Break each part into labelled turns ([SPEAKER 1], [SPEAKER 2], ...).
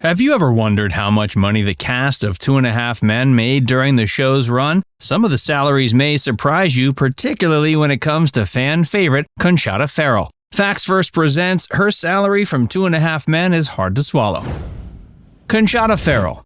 [SPEAKER 1] Have you ever wondered how much money the cast of 2.5 Men made during the show's run? Some of the salaries may surprise you, particularly when it comes to fan favorite Conchata Ferrell. Facts First presents her salary from 2.5 Men is hard to swallow. Conchata Ferrell.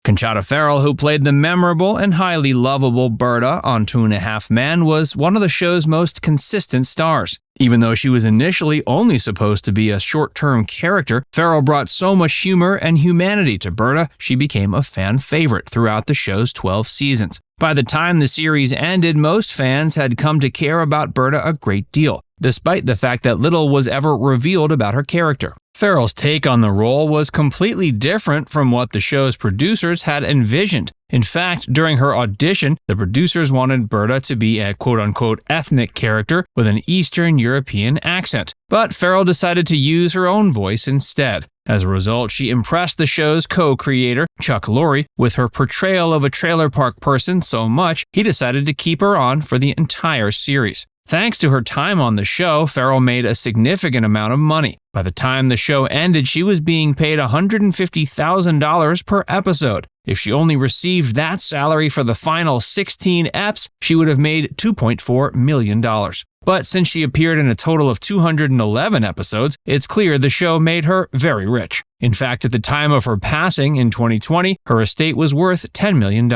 [SPEAKER 1] Conchata Ferrell, who played the memorable and highly lovable Berta on 2.5 Men, was one of the show's most consistent stars. Even though she was initially only supposed to be a short-term character, Ferrell brought so much humor and humanity to Berta, she became a fan favorite throughout the show's 12 seasons. By the time the series ended, most fans had come to care about Berta a great deal, despite the fact that little was ever revealed about her character. Ferrell's take on the role was completely different from what the show's producers had envisioned. In fact, during her audition, the producers wanted Berta to be a quote-unquote ethnic character with an Eastern European accent, but Ferrell decided to use her own voice instead. As a result, she impressed the show's co-creator, Chuck Lorre, with her portrayal of a trailer park person so much, he decided to keep her on for the entire series. Thanks to her time on the show, Ferrell made a significant amount of money. By the time the show ended, she was being paid $150,000 per episode. If she only received that salary for the final 16 eps, she would have made $2.4 million. But since she appeared in a total of 211 episodes, it's clear the show made her very rich. In fact, at the time of her passing in 2020, her estate was worth $10 million.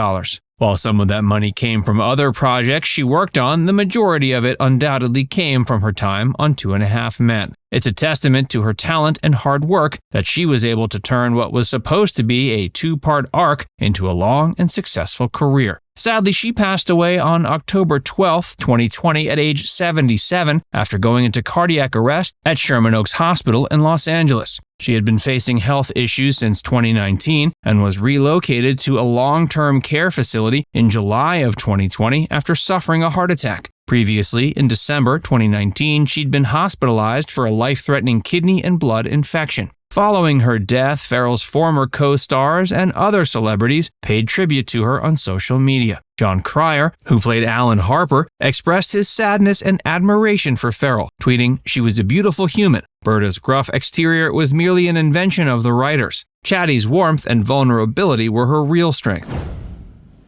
[SPEAKER 1] While some of that money came from other projects she worked on, the majority of it undoubtedly came from her time on 2.5 Men. It's a testament to her talent and hard work that she was able to turn what was supposed to be a 2-part arc into a long and successful career. Sadly, she passed away on October 12, 2020 at age 77 after going into cardiac arrest at Sherman Oaks Hospital in Los Angeles. She had been facing health issues since 2019 and was relocated to a long-term care facility in July of 2020 after suffering a heart attack. Previously, in December 2019, she'd been hospitalized for a life-threatening kidney and blood infection. Following her death, Ferrell's former co-stars and other celebrities paid tribute to her on social media. Jon Cryer, who played Alan Harper, expressed his sadness and admiration for Ferrell, tweeting, "She was a beautiful human. Berta's gruff exterior was merely an invention of the writers. Chatty's warmth and vulnerability were her real strength."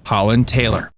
[SPEAKER 1] Holland Taylor.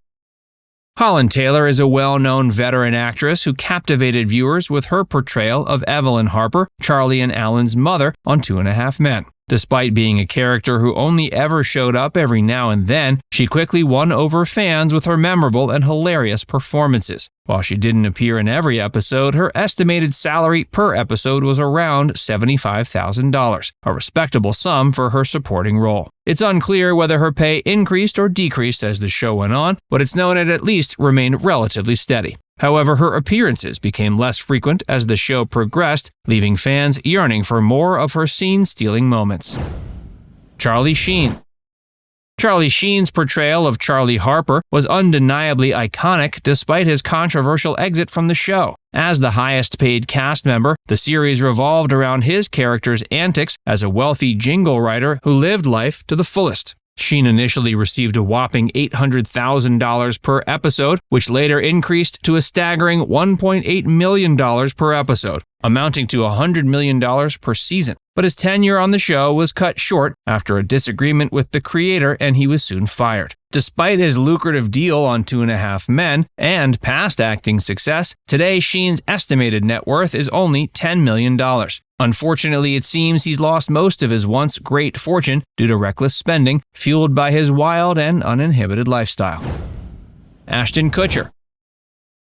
[SPEAKER 1] Holland Taylor is a well-known veteran actress who captivated viewers with her portrayal of Evelyn Harper, Charlie and Alan's mother, on 2.5 Men. Despite being a character who only ever showed up every now and then, she quickly won over fans with her memorable and hilarious performances. While she didn't appear in every episode, her estimated salary per episode was around $75,000, a respectable sum for her supporting role. It's unclear whether her pay increased or decreased as the show went on, but it's known it at least remained relatively steady. However, her appearances became less frequent as the show progressed, leaving fans yearning for more of her scene-stealing moments. Charlie Sheen. Charlie Sheen's portrayal of Charlie Harper was undeniably iconic despite his controversial exit from the show. As the highest-paid cast member, the series revolved around his character's antics as a wealthy jingle writer who lived life to the fullest. Sheen initially received a whopping $800,000 per episode, which later increased to a staggering $1.8 million per episode, amounting to $100 million per season. But his tenure on the show was cut short after a disagreement with the creator, and he was soon fired. Despite his lucrative deal on 2.5 Men and past acting success, today Sheen's estimated net worth is only $10 million. Unfortunately, it seems he's lost most of his once great fortune due to reckless spending, fueled by his wild and uninhibited lifestyle. Ashton Kutcher.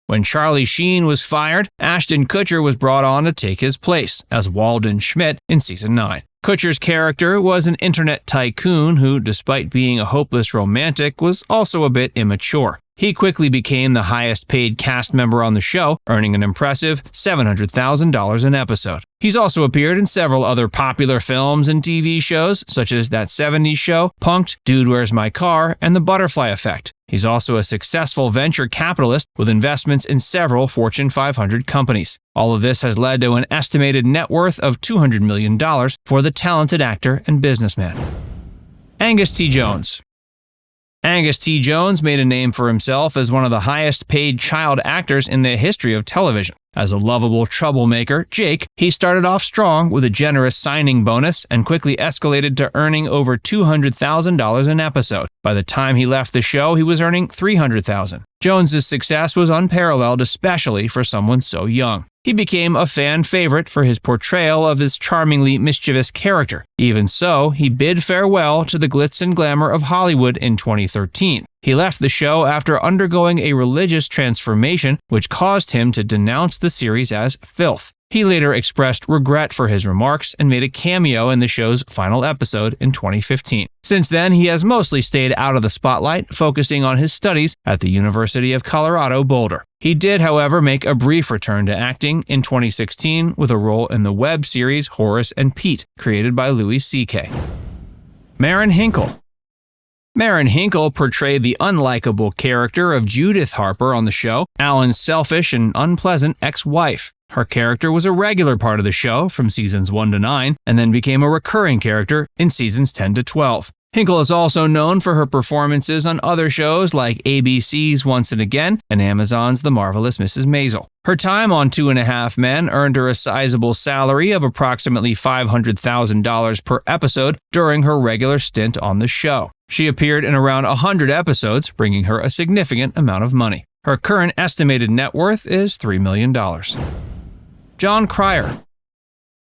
[SPEAKER 1] When Charlie Sheen was fired, Ashton Kutcher was brought on to take his place as Walden Schmidt in Season 9. Kutcher's character was an internet tycoon who, despite being a hopeless romantic, was also a bit immature. He quickly became the highest-paid cast member on the show, earning an impressive $700,000 an episode. He's also appeared in several other popular films and TV shows, such as That 70s Show, Punk'd, Dude, Where's My Car, and The Butterfly Effect. He's also a successful venture capitalist with investments in several Fortune 500 companies. All of this has led to an estimated net worth of $200 million for the talented actor and businessman. Angus T. Jones. Angus T. Jones made a name for himself as one of the highest-paid child actors in the history of television. As a lovable troublemaker, Jake, he started off strong with a generous signing bonus and quickly escalated to earning over $200,000 an episode. By the time he left the show, he was earning $300,000. Jones's success was unparalleled, especially for someone so young. He became a fan favorite for his portrayal of his charmingly mischievous character. Even so, he bid farewell to the glitz and glamour of Hollywood in 2013. He left the show after undergoing a religious transformation, which caused him to denounce the series as filth. He later expressed regret for his remarks and made a cameo in the show's final episode in 2015. Since then, he has mostly stayed out of the spotlight, focusing on his studies at the University of Colorado Boulder. He did, however, make a brief return to acting in 2016 with a role in the web series Horace and Pete, created by Louis C.K. Marin Hinkle. Marin Hinkle portrayed the unlikable character of Judith Harper on the show, Alan's selfish and unpleasant ex-wife. Her character was a regular part of the show from seasons 1 to 9, and then became a recurring character in seasons 10 to 12. Hinkle is also known for her performances on other shows like ABC's Once and Again and Amazon's The Marvelous Mrs. Maisel. Her time on 2.5 Men earned her a sizable salary of approximately $500,000 per episode during her regular stint on the show. She appeared in around 100 episodes, bringing her a significant amount of money. Her current estimated net worth is $3 million. Jon Cryer.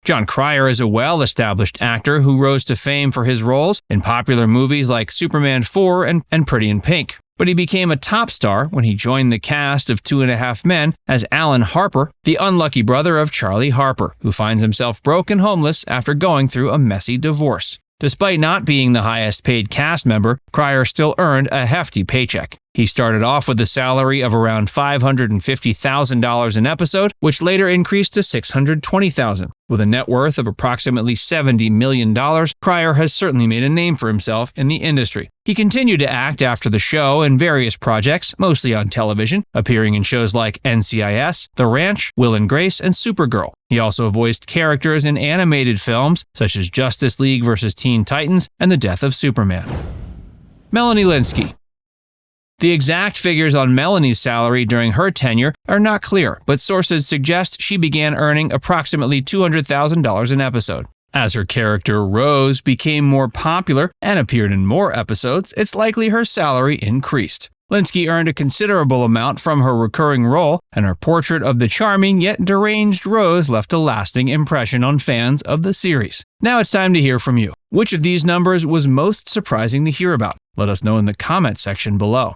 [SPEAKER 1] Jon Cryer is a well-established actor who rose to fame for his roles in popular movies like Superman 4 and Pretty in Pink. But he became a top star when he joined the cast of 2.5 Men as Alan Harper, the unlucky brother of Charlie Harper, who finds himself broke and homeless after going through a messy divorce. Despite not being the highest-paid cast member, Cryer still earned a hefty paycheck. He started off with a salary of around $550,000 an episode, which later increased to $620,000. With a net worth of approximately $70 million, Cryer has certainly made a name for himself in the industry. He continued to act after the show in various projects, mostly on television, appearing in shows like NCIS, The Ranch, Will and Grace, and Supergirl. He also voiced characters in animated films such as Justice League vs. Teen Titans and The Death of Superman. Melanie Lynskey. The exact figures on Melanie's salary during her tenure are not clear, but sources suggest she began earning approximately $200,000 an episode. As her character Rose became more popular and appeared in more episodes, it's likely her salary increased. Lynskey earned a considerable amount from her recurring role, and her portrait of the charming yet deranged Rose left a lasting impression on fans of the series. Now it's time to hear from you. Which of these numbers was most surprising to hear about? Let us know in the comment section below.